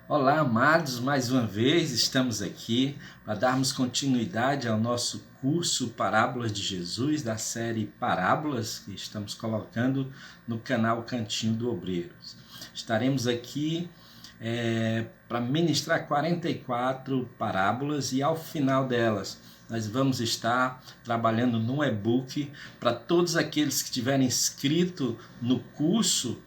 Olá, amados, mais uma vez estamos aqui para darmos continuidade ao nosso curso Parábolas de Jesus, da série Parábolas, que estamos colocando no canal Cantinho do Obreiro. Estaremos aqui para ministrar 44 parábolas e ao final delas nós vamos estar trabalhando no e-book para todos aqueles que tiverem inscrito no curso.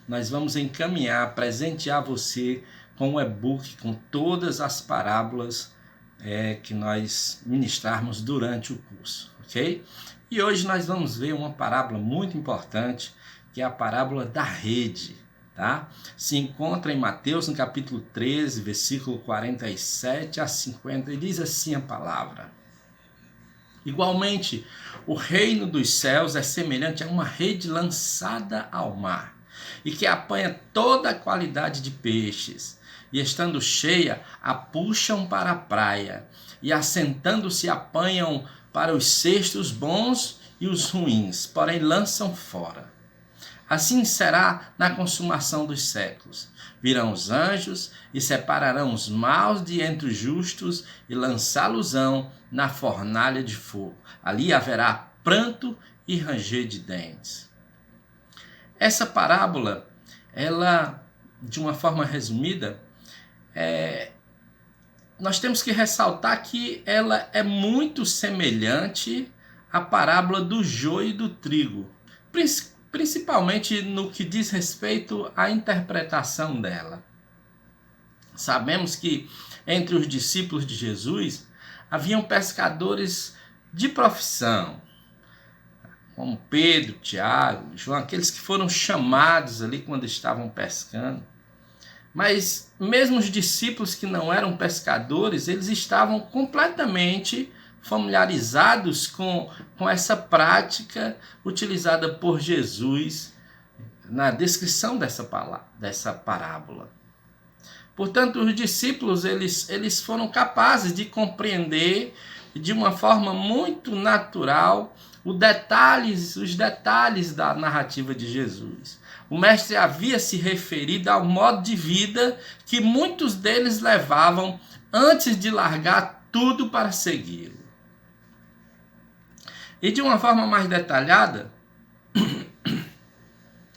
Nós vamos encaminhar, presentear você com o e-book, com todas as parábolas que nós ministrarmos durante o curso, ok? E hoje nós vamos ver uma parábola muito importante, que é a parábola da rede, tá? Se encontra em Mateus, no capítulo 13, versículo 47 a 50, e diz assim a palavra: Igualmente, o reino dos céus é semelhante a uma rede lançada ao mar, e que apanha toda a qualidade de peixes, e estando cheia, a puxam para a praia, e assentando-se apanham para os cestos bons e os ruins, porém lançam fora. Assim será na consumação dos séculos. Virão os anjos e separarão os maus de entre os justos e lançá-los-ão na fornalha de fogo. Ali haverá pranto e ranger de dentes. Essa parábola, ela, de uma forma resumida, nós temos que ressaltar que ela é muito semelhante à parábola do joio e do trigo, principalmente no que diz respeito à interpretação dela. Sabemos que entre os discípulos de Jesus haviam pescadores de profissão, como Pedro, Tiago, João, aqueles que foram chamados ali quando estavam pescando. Mas mesmo os discípulos que não eram pescadores, eles estavam completamente familiarizados com essa prática utilizada por Jesus na descrição dessa parábola. Portanto, os discípulos eles foram capazes de compreender de uma forma muito natural os detalhes da narrativa de Jesus. O mestre havia se referido ao modo de vida que muitos deles levavam antes de largar tudo para segui-lo. E de uma forma mais detalhada,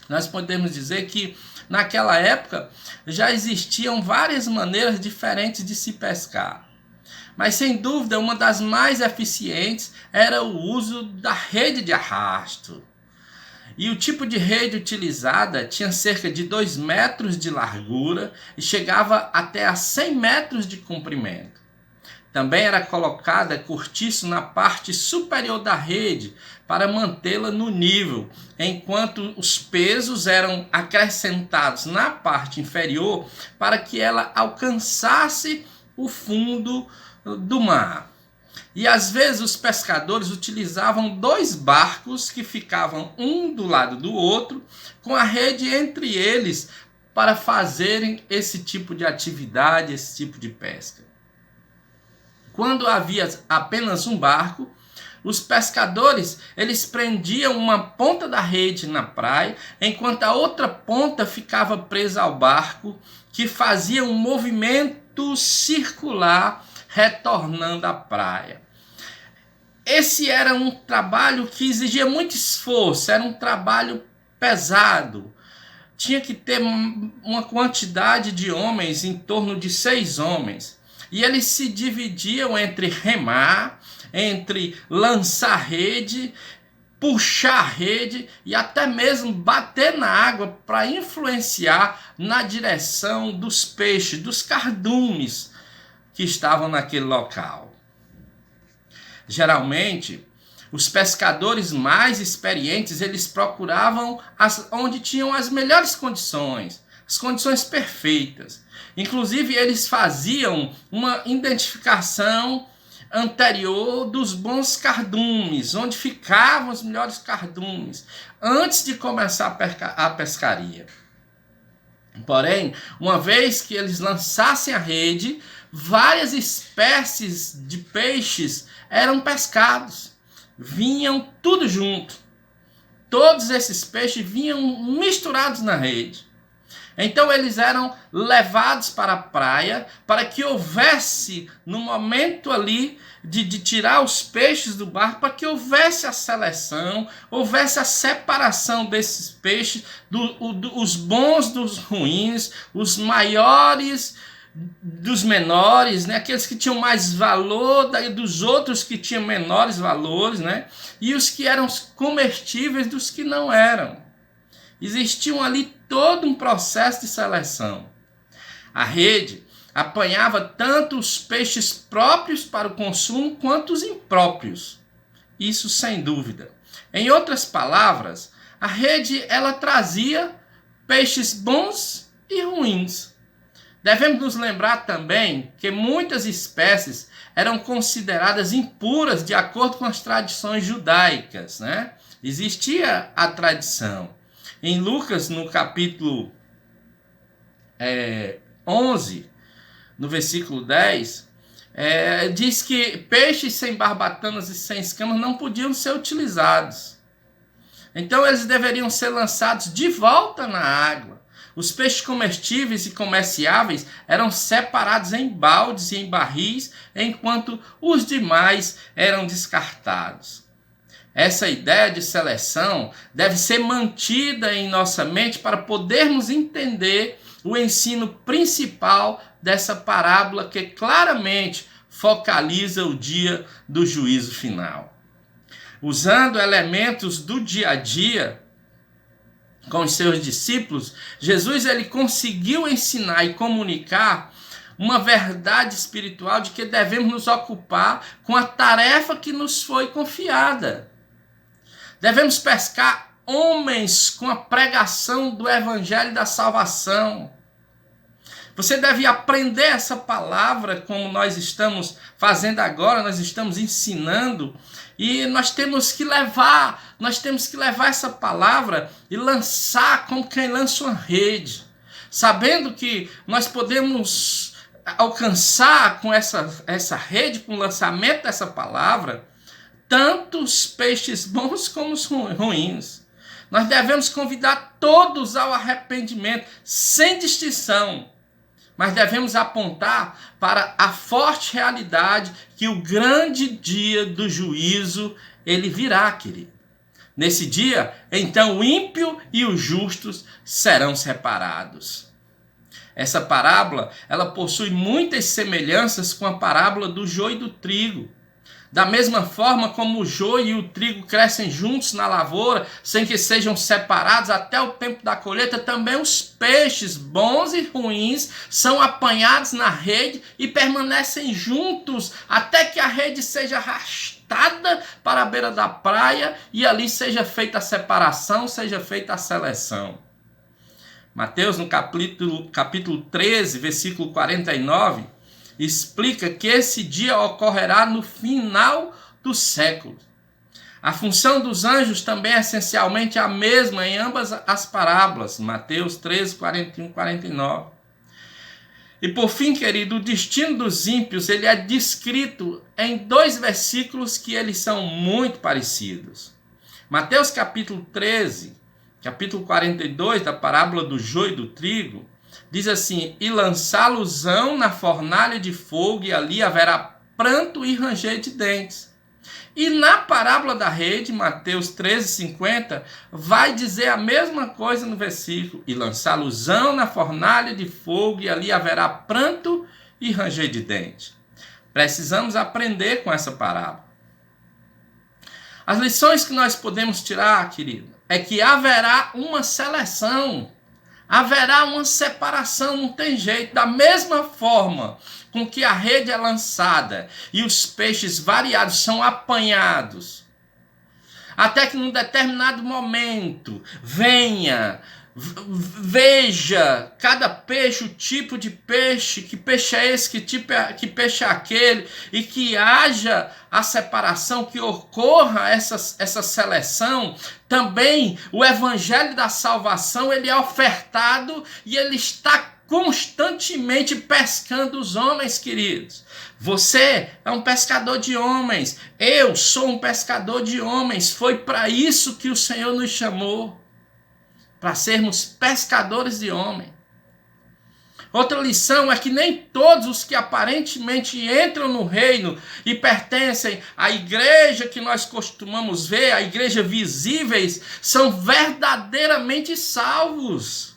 nós podemos dizer que naquela época já existiam várias maneiras diferentes de se pescar. Mas sem dúvida uma das mais eficientes era o uso da rede de arrasto. E o tipo de rede utilizada tinha cerca de 2 metros de largura e chegava até a 100 metros de comprimento. Também era colocada cortiço na parte superior da rede para mantê-la no nível, enquanto os pesos eram acrescentados na parte inferior para que ela alcançasse o fundo do mar. E às vezes os pescadores utilizavam 2 barcos que ficavam um do lado do outro, com a rede entre eles, para fazerem esse tipo de atividade, esse tipo de pesca. Quando havia apenas um barco, os pescadores eles prendiam uma ponta da rede na praia, enquanto a outra ponta ficava presa ao barco, que fazia um movimento circular retornando à praia. Esse era um trabalho que exigia muito esforço, era um trabalho pesado. Tinha que ter uma quantidade de homens, em torno de 6 homens. E eles se dividiam entre remar, entre lançar rede, puxar a rede e até mesmo bater na água para influenciar na direção dos peixes, dos cardumes que estavam naquele local. Geralmente, os pescadores mais experientes, eles procuravam onde tinham as melhores condições, as condições perfeitas. Inclusive, eles faziam uma identificação anterior dos bons cardumes, onde ficavam os melhores cardumes, antes de começar a pescaria. Porém, uma vez que eles lançassem a rede, várias espécies de peixes eram pescados. Vinham tudo junto. Todos esses peixes vinham misturados na rede. Então eles eram levados para a praia para que houvesse, no momento ali de tirar os peixes do barco, para que houvesse a seleção, houvesse a separação desses peixes, os bons dos ruins, os maiores dos menores, né? Aqueles que tinham mais valor, dos outros que tinham menores valores, né? E os que eram comestíveis dos que não eram. Existiam ali todo um processo de seleção. A rede apanhava tanto os peixes próprios para o consumo quanto os impróprios. Isso sem dúvida. Em outras palavras, a rede ela trazia peixes bons e ruins. Devemos nos lembrar também que muitas espécies eram consideradas impuras de acordo com as tradições judaicas, né? Existia a tradição. Em Lucas, no capítulo 11, no versículo 10, diz que peixes sem barbatanas e sem escamas não podiam ser utilizados. Então eles deveriam ser lançados de volta na água. Os peixes comestíveis e comerciáveis eram separados em baldes e em barris, enquanto os demais eram descartados. Essa ideia de seleção deve ser mantida em nossa mente para podermos entender o ensino principal dessa parábola que claramente focaliza o dia do juízo final. Usando elementos do dia a dia com os seus discípulos, Jesus ele conseguiu ensinar e comunicar uma verdade espiritual de que devemos nos ocupar com a tarefa que nos foi confiada. Devemos pescar homens com a pregação do evangelho da salvação. Você deve aprender essa palavra como nós estamos fazendo agora, nós estamos ensinando, e nós temos que levar essa palavra e lançar como quem lança uma rede, sabendo que nós podemos alcançar com essa rede, com o lançamento dessa palavra, tanto os peixes bons como os ruins. Nós devemos convidar todos ao arrependimento, sem distinção. Mas devemos apontar para a forte realidade que o grande dia do juízo, ele virá, querido. Nesse dia, então o ímpio e os justos serão separados. Essa parábola, ela possui muitas semelhanças com a parábola do joio e do trigo. Da mesma forma como o joio e o trigo crescem juntos na lavoura, sem que sejam separados até o tempo da colheita, também os peixes bons e ruins são apanhados na rede e permanecem juntos até que a rede seja arrastada para a beira da praia e ali seja feita a separação, seja feita a seleção. Mateus, no capítulo 13, versículo 49, explica que esse dia ocorrerá no final do século. A função dos anjos também é essencialmente a mesma em ambas as parábolas, Mateus 13, 41 e 49. E por fim, querido, o destino dos ímpios ele é descrito em 2 versículos que eles são muito parecidos. Mateus capítulo 13, capítulo 42, da parábola do joio e do trigo, diz assim: e lançá-los-ão na fornalha de fogo, e ali haverá pranto e ranger de dentes. E na parábola da rede, Mateus 13:50, vai dizer a mesma coisa no versículo: e lançá-los-ão na fornalha de fogo, e ali haverá pranto e ranger de dentes. Precisamos aprender com essa parábola. As lições que nós podemos tirar, querido, é que haverá uma seleção. Haverá uma separação, não tem jeito. Da mesma forma com que a rede é lançada e os peixes variados são apanhados, até que num determinado momento veja cada peixe, o tipo de peixe, que peixe é esse, que peixe é aquele, e que haja a separação, que ocorra essa seleção. Também o evangelho da salvação ele é ofertado e ele está constantemente pescando os homens, queridos. Você é um pescador de homens, eu sou um pescador de homens. Foi para isso que o Senhor nos chamou, para sermos pescadores de homens. Outra lição é que nem todos os que aparentemente entram no reino e pertencem à igreja que nós costumamos ver, a igreja visíveis, são verdadeiramente salvos.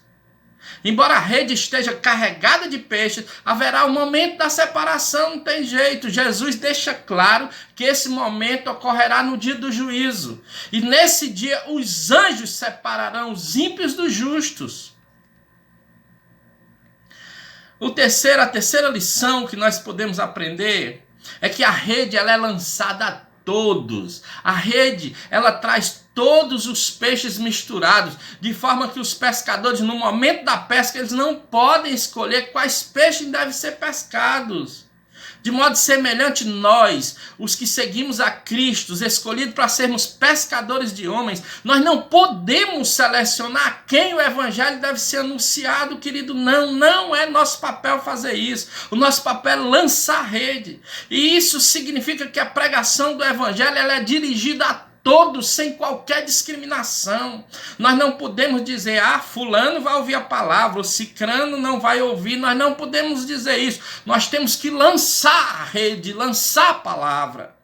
Embora a rede esteja carregada de peixes, haverá um momento da separação, não tem jeito. Jesus deixa claro que esse momento ocorrerá no dia do juízo. E nesse dia os anjos separarão os ímpios dos justos. A terceira lição que nós podemos aprender é que a rede ela é lançada a todos. A rede ela traz todos os peixes misturados, de forma que os pescadores, no momento da pesca, eles não podem escolher quais peixes devem ser pescados. De modo semelhante, nós, os que seguimos a Cristo, os escolhidos para sermos pescadores de homens, nós não podemos selecionar quem o evangelho deve ser anunciado, querido. Não é nosso papel fazer isso. O nosso papel é lançar a rede. E isso significa que a pregação do evangelho ela é dirigida a todos, sem qualquer discriminação. Nós não podemos dizer, fulano vai ouvir a palavra, o cicrano não vai ouvir. Nós não podemos dizer isso. Nós temos que lançar a rede, lançar a palavra.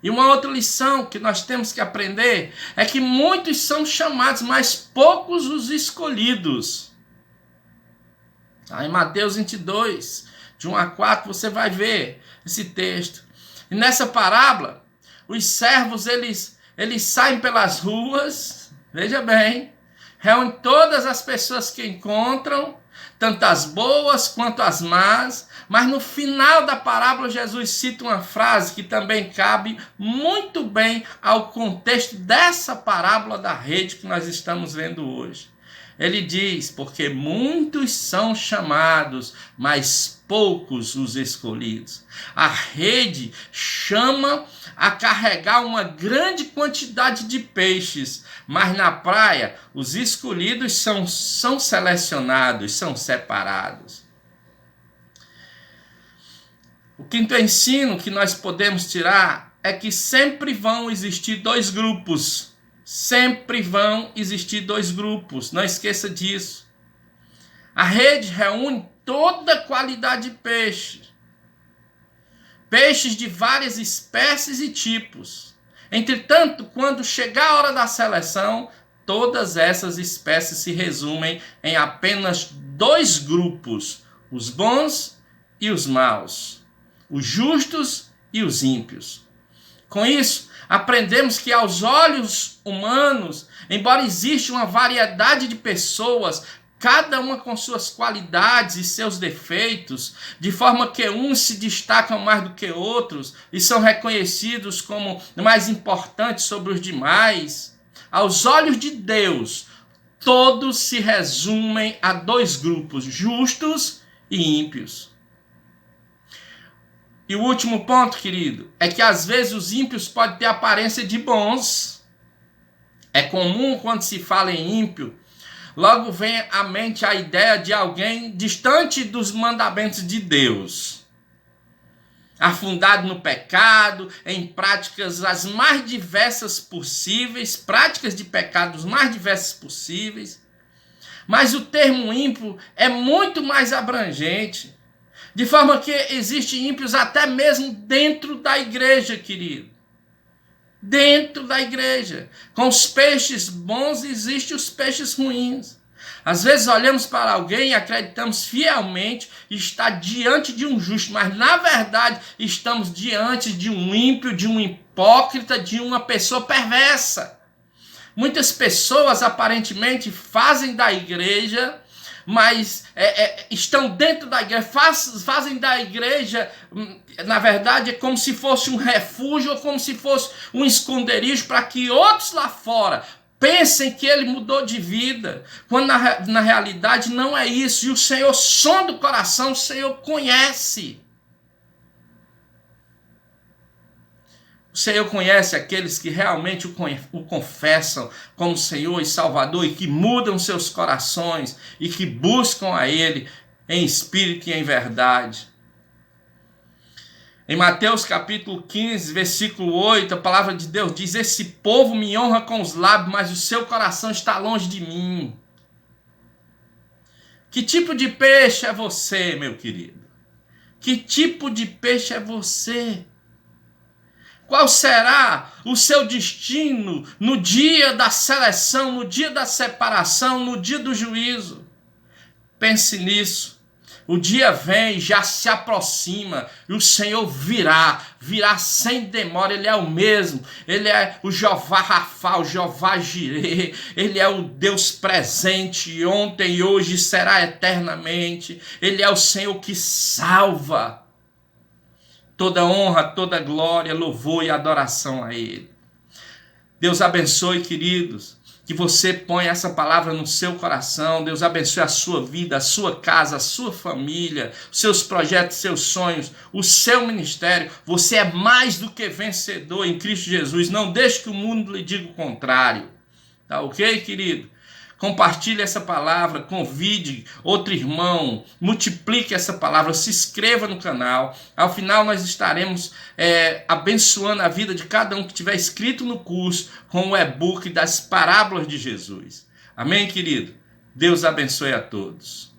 E uma outra lição que nós temos que aprender é que muitos são chamados, mas poucos os escolhidos. Em Mateus 22, de 1 a 4, você vai ver esse texto. E nessa parábola, os servos, eles saem pelas ruas, veja bem, reúnem todas as pessoas que encontram, tanto as boas quanto as más, mas no final da parábola Jesus cita uma frase que também cabe muito bem ao contexto dessa parábola da rede que nós estamos vendo hoje. Ele diz, porque muitos são chamados, mas poucos os escolhidos. A rede chama a carregar uma grande quantidade de peixes, mas na praia os escolhidos são selecionados, são separados. O quinto ensino que nós podemos tirar é que sempre vão existir dois grupos. Sempre vão existir dois grupos, não esqueça disso. A rede reúne toda a qualidade de peixe. Peixes de várias espécies e tipos. Entretanto, quando chegar a hora da seleção, todas essas espécies se resumem em apenas dois grupos, os bons e os maus, os justos e os ímpios. Com isso, aprendemos que aos olhos humanos, embora exista uma variedade de pessoas, cada uma com suas qualidades e seus defeitos, de forma que uns se destacam mais do que outros e são reconhecidos como mais importantes sobre os demais, aos olhos de Deus, todos se resumem a dois grupos, justos e ímpios. E o último ponto, querido, é que às vezes os ímpios podem ter aparência de bons. É comum quando se fala em ímpio, logo vem à mente a ideia de alguém distante dos mandamentos de Deus, afundado no pecado, em práticas as mais diversas possíveis, práticas de pecados mais diversas possíveis. Mas o termo ímpio é muito mais abrangente. De forma que existem ímpios até mesmo dentro da igreja, querido. Dentro da igreja. Com os peixes bons existem os peixes ruins. Às vezes olhamos para alguém e acreditamos fielmente estar diante de um justo, mas na verdade estamos diante de um ímpio, de um hipócrita, de uma pessoa perversa. Muitas pessoas aparentemente fazem da igreja, mas estão dentro da igreja, fazem da igreja, na verdade, é como se fosse um refúgio, ou como se fosse um esconderijo para que outros lá fora pensem que ele mudou de vida, quando na realidade não é isso. E o Senhor sonda o coração, o Senhor conhece. O Senhor conhece aqueles que realmente o confessam como Senhor e Salvador e que mudam seus corações e que buscam a Ele em espírito e em verdade. Em Mateus capítulo 15, versículo 8, a palavra de Deus diz: esse povo me honra com os lábios, mas o seu coração está longe de mim. Que tipo de peixe é você, meu querido? Que tipo de peixe é você? Qual será o seu destino no dia da seleção, no dia da separação, no dia do juízo? Pense nisso. O dia vem, já se aproxima, e o Senhor virá sem demora. Ele é o mesmo, ele é o Jeová Rafá, o Jeová Jireh, ele é o Deus presente, ontem e hoje será eternamente. Ele é o Senhor que salva. Toda honra, toda glória, louvor e adoração a Ele. Deus abençoe, queridos. Que você ponha essa palavra no seu coração. Deus abençoe a sua vida, a sua casa, a sua família, seus projetos, seus sonhos, o seu ministério. Você é mais do que vencedor em Cristo Jesus. Não deixe que o mundo lhe diga o contrário. Tá ok, querido? Compartilhe essa palavra, convide outro irmão, multiplique essa palavra, se inscreva no canal. Ao final nós estaremos abençoando a vida de cada um que tiver inscrito no curso com o e-book das parábolas de Jesus. Amém, querido? Deus abençoe a todos.